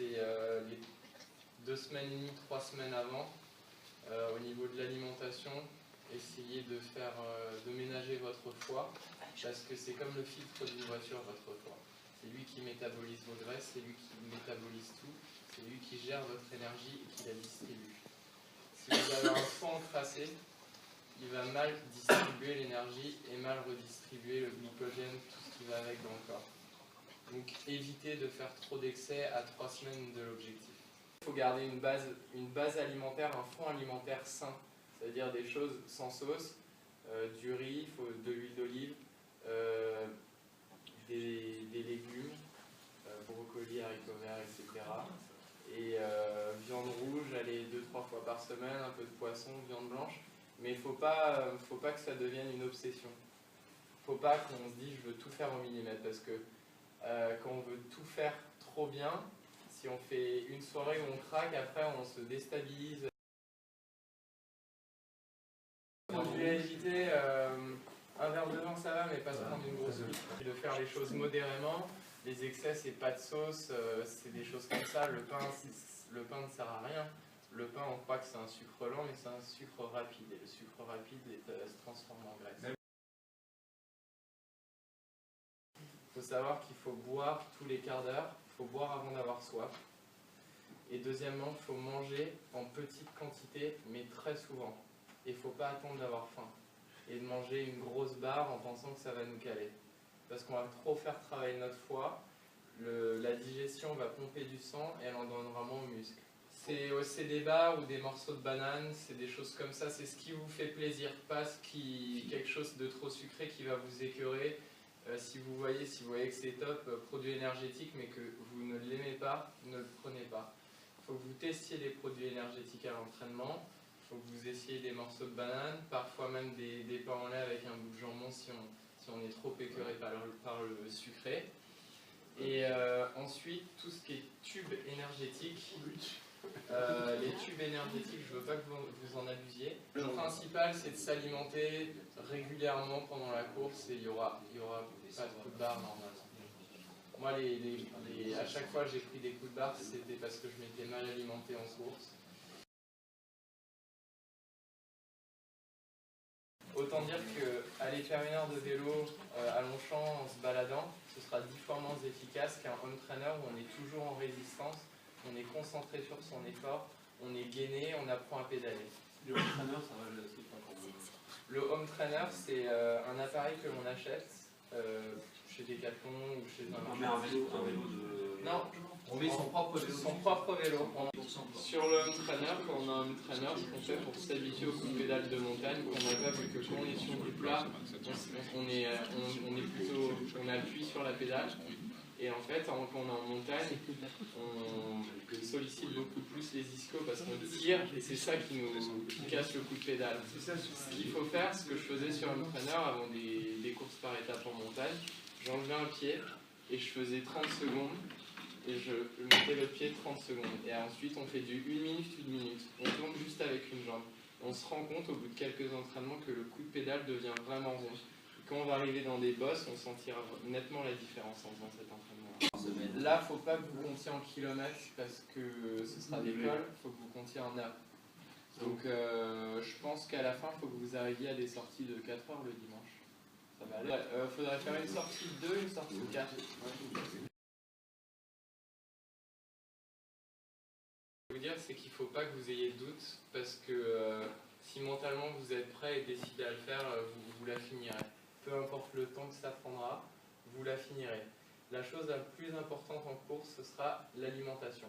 c'est les 2 semaines et demie, 3 semaines avant. Au niveau de l'alimentation, essayez de ménager votre foie, parce que c'est comme le filtre d'une voiture, votre foie. C'est lui qui métabolise vos graisses, c'est lui qui métabolise tout, c'est lui qui gère votre énergie et qui la distribue. Si vous avez un foie encrassé, il va mal distribuer l'énergie et mal redistribuer le glycogène, tout ce qui va avec dans le corps. Donc évitez de faire trop d'excès à 3 semaines de l'objectif. Il faut garder une base alimentaire, un fond alimentaire sain, c'est-à-dire des choses sans sauce, du riz, de l'huile d'olive, des légumes, brocolis, haricots verts, etc. Et viande rouge, allez 2-3 fois par semaine, un peu de poisson, viande blanche. Mais il ne faut pas que ça devienne une obsession. Il ne faut pas qu'on se dise je veux tout faire au millimètre, parce que quand on veut tout faire trop bien, si on fait une soirée où on craque, après on se déstabilise. On peut éviter un verre de vin, ça va, mais pas se prendre une grosse pipe. De faire les choses modérément. Les excès, c'est pas de sauce, c'est des choses comme ça. Le pain ne sert à rien. Le pain, on croit que c'est un sucre lent, mais c'est un sucre rapide. Et le sucre rapide se transforme en graisse. Il faut savoir qu'il faut boire tous les quarts d'heure. Il faut boire avant d'avoir soif. Et deuxièmement, il faut manger en petite quantité, mais très souvent. Et il ne faut pas attendre d'avoir faim. Et de manger une grosse barre en pensant que ça va nous caler. Parce qu'on va trop faire travailler notre foie, la digestion va pomper du sang et elle en donnera moins aux muscles. C'est des barres ou des morceaux de banane, c'est des choses comme ça, c'est ce qui vous fait plaisir, pas quelque chose de trop sucré qui va vous écœurer. Si vous voyez que c'est top, produit énergétique, mais que vous ne l'aimez pas, ne le prenez pas. Il faut que vous testiez des produits énergétiques à l'entraînement, il faut que vous essayiez des morceaux de banane, parfois même des pains en lait avec un bout de jambon si on est trop écœuré par le sucré. Et ensuite, tout ce qui est tube énergétique, les tubes énergétiques, je ne veux pas que vous en abusiez. Le principal, c'est de s'alimenter régulièrement pendant la course et il n'y aura pas de coups de barre normalement. Moi, à chaque fois que j'ai pris des coups de barre, c'était parce que je m'étais mal alimenté en course. Autant dire qu'aller faire 1 heure de vélo à Longchamp en se baladant, ce sera 10 fois moins efficace qu'un home trainer où on est toujours en résistance, on est concentré sur son effort, on est gainé, on apprend à pédaler. Le home trainer, ça va, je sais pas comment. Le home trainer, c'est un appareil que l'on achète chez Decathlon ou chez un vélo de... Non, on met son propre vélo. Sur le home trainer, quand on a un home trainer, ce qu'on fait pour s'habituer au coup de pédale de montagne, qu'on n'a pas vu que quand on est sur du plat, on appuie sur la pédale. Et en fait, quand on est en montagne, on sollicite beaucoup plus les ischios parce qu'on tire et c'est ça qui casse le coup de pédale. Ce qu'il faut faire, ce que je faisais sur un trainer avant des courses par étapes en montagne, j'enlevais un pied et je faisais 30 secondes et je mettais le pied 30 secondes. Et ensuite, on fait du 1 minute. On tourne juste avec une jambe. On se rend compte au bout de quelques entraînements que le coup de pédale devient vraiment rond. Quand on va arriver dans des bosses, on sentira nettement la différence en faisant cet entraînement. Là, il ne faut pas que vous comptiez en kilomètres parce que ce sera des cols, il faut que vous comptiez en heures. Donc je pense qu'à la fin, il faut que vous arriviez à des sorties de 4 heures le dimanche. Ça va aller. Faudrait faire une sortie de 2, une sortie de 4. Ce que je veux dire, c'est qu'il ne faut pas que vous ayez de doute parce que si mentalement vous êtes prêt et décidez à le faire, vous la finirez. Peu importe le temps que ça prendra, vous la finirez. La chose la plus importante en course, ce sera l'alimentation.